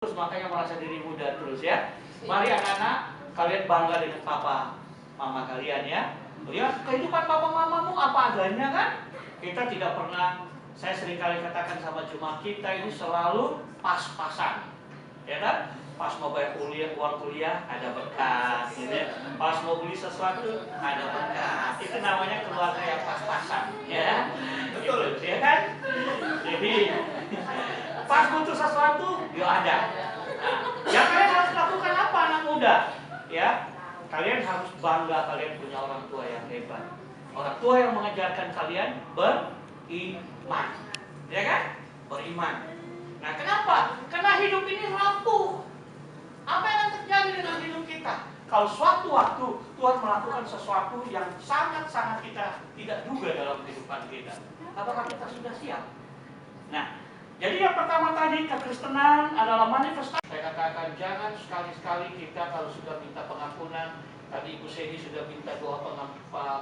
terus, makanya merasa diri muda terus ya. Mari anak-anak, kalian bangga dengan papa mama kalian ya. Lihat kehidupan papa mamamu apa adanya kan. Kita tidak pernah, saya sering kali katakan sama jemaat kita ini selalu pas-pasan, ya kan? Pas mau bayar kuliah, uang kuliah ada berkat, gitu ya. Pas mau beli sesuatu ada berkat. Itu namanya keluarga yang pas-pasan, ya. Betul, ya kan? Jadi pas butuh sesuatu, yuk ada. Nah, yang kalian harus lakukan apa anak muda? Ya, kalian harus bangga kalian punya orang tua yang hebat. Orang tua yang mengajarkan kalian beriman, ya kan? Beriman. Nah, kenapa? Karena hidup ini rapuh. Apa yang akan terjadi dengan hidup kita? Kalau suatu waktu Tuhan melakukan sesuatu yang sangat-sangat kita tidak duga dalam kehidupan kita, apakah kita sudah siap? Nah, jadi yang pertama tadi, kekristenan adalah manifestasi. Saya katakan jangan sekali-sekali kita kalau sudah minta pengampunan, tadi Ibu Sedi sudah minta doa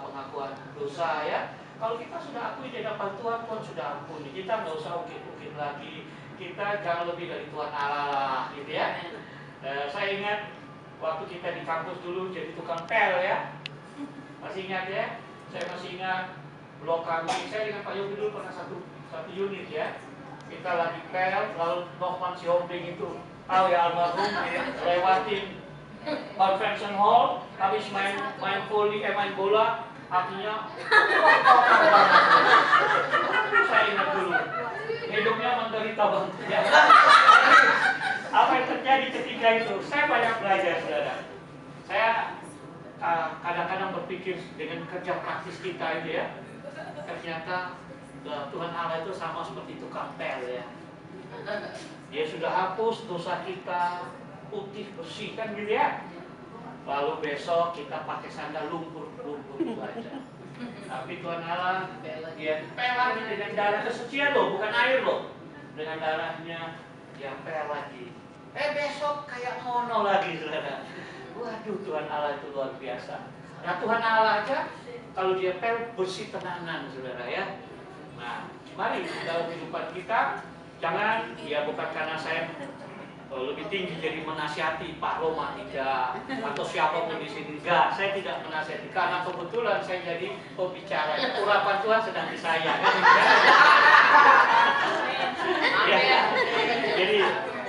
pengakuan dosa ya. Kalau kita sudah akui di hadapan Tuhan, Tuhan sudah ampuni. Kita nggak usah ukit-ukit lagi. Kita jangan lebih dari Tuhan Allah, gitu ya. Saya ingat waktu kita di kampus dulu jadi tukang pel ya. Masih ingat ya? Saya masih ingat blok kami. Saya dengan Pak Yogi dulu pernah satu unit ya. Kita lagi pel, lalu Nohman Siombing itu tahu ya almarhum ya, lewatin convention hall, habis main bola, akhirnya saya ingat dulu hidupnya menderita banget ya. Apa yang terjadi ketika itu? Saya banyak belajar, saudara. Saya kadang-kadang berpikir dengan kerja praktis kita itu ya, ternyata Tuhan Allah itu sama seperti tukang pel ya. Dia sudah hapus dosa kita, putih bersih kan gitu ya. Lalu besok kita pakai sandal lumpur itu aja. Tapi Tuhan Allah dia pel lagi dengan darah kesucian loh, bukan air loh. Dengan darahnya dia pel lagi. Besok kayak mono lagi, saudara. Waduh, Tuhan Allah itu luar biasa. Nah, Tuhan Allah aja kalau dia pel bersih tenanan, saudara ya. Nah, mari dalam kehidupan kita jangan, ya bukan karena saya lebih tinggi jadi menasihati Pak Roma tidak, atau siapapun di sini enggak. Saya tidak menasihati karena kebetulan saya jadi pembicara. Urapan Tuhan sedang di saya. Kan? Ya. Jadi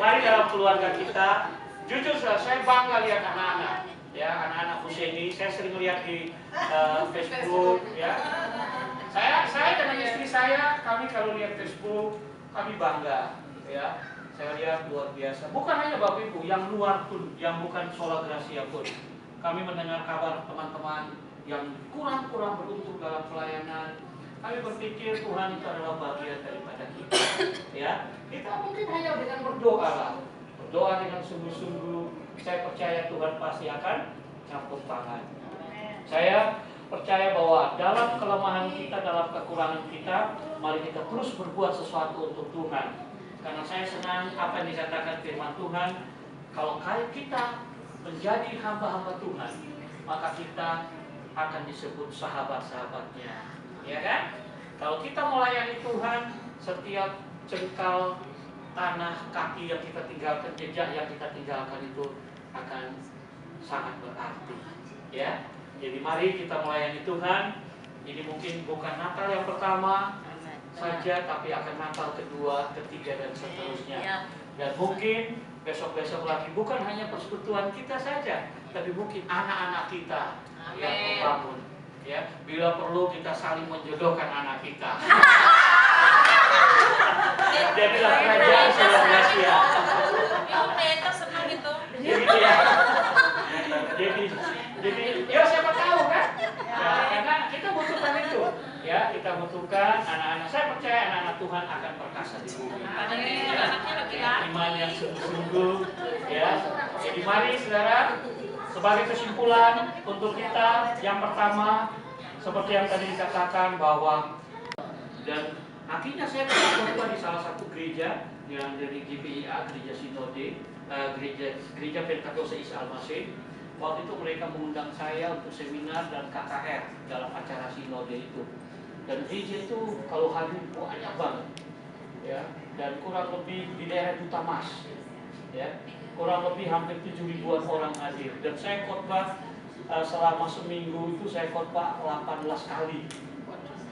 mari dalam keluarga kita, jujur saya bangga lihat anak-anak, ya anak-anak Huseni. Saya sering lihat di Facebook, ya. Saya dengan istri saya, kami kalau lihat Facebook, kami bangga, ya. Saya lihat luar biasa. Bukan hanya Bapak Ibu, yang luar pun, yang bukan Sola Gracia pun. Kami mendengar kabar teman-teman yang kurang-kurang beruntung dalam pelayanan. Kami berpikir Tuhan itu adalah bagian daripada kita, ya. Kita mungkin hanya dengan berdoa lah, berdoa dengan sungguh-sungguh. Saya percaya Tuhan pasti akan campur tangan. Saya percaya bahwa dalam kelemahan kita, dalam kekurangan kita, mari kita terus berbuat sesuatu untuk Tuhan. Karena saya senang apa yang dikatakan firman Tuhan, kalau kita menjadi hamba-hamba Tuhan, maka kita akan disebut sahabat-sahabatnya, ya kan? Kalau kita melayani Tuhan, setiap jengkal tanah kaki yang kita tinggalkan, jejak yang kita tinggalkan itu akan sangat berarti, ya. Jadi mari kita melayani Tuhan. Ini mungkin bukan Natal yang pertama saja, tapi akan Natal kedua, ketiga dan seterusnya. Dan mungkin besok-besok lagi bukan hanya persekutuan kita saja, tapi mungkin anak-anak kita yang membangun. Ya, bila perlu kita saling menjodohkan anak kita. Jadilah kerajaan Sola Gracia. Senang gitu. Jadi, ya siapa tahu kan? Ya, karena kita butuhkan itu. Ya, kita butuhkan anak-anak. Saya percaya anak-anak Tuhan akan perkasa di bumi. Iman yang sungguh-sungguh. Ya. Jadi mari saudara, sebagai kesimpulan untuk kita, yang pertama, seperti yang tadi dikatakan bahwa, dan akhirnya saya pernah berdoa di salah satu gereja yang dari GPIA, Gereja Sinode, Gereja Pentakosta Isa Al-Masih. Waktu itu mereka mengundang saya untuk seminar dan KKR dalam acara Sinode itu. Dan gereja itu kalau hadir banyak banget, ya. Dan kurang lebih di daerah Duta Mas. ya, kurang lebih hampir 7 ribuan orang hadir. Dan saya khotbah selama seminggu itu saya khotbah 18 kali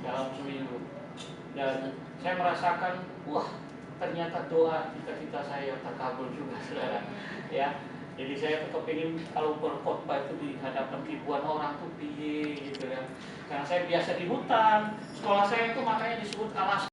dalam seminggu. Dan saya merasakan, wah ternyata doa cita-cita saya terkabul juga, saudara. Ya, jadi saya tetap ingin kalau berkhotbah itu di hadapan ribuan orang tuh piye gitu ya. Karena saya biasa di hutan, sekolah saya itu makanya disebut alas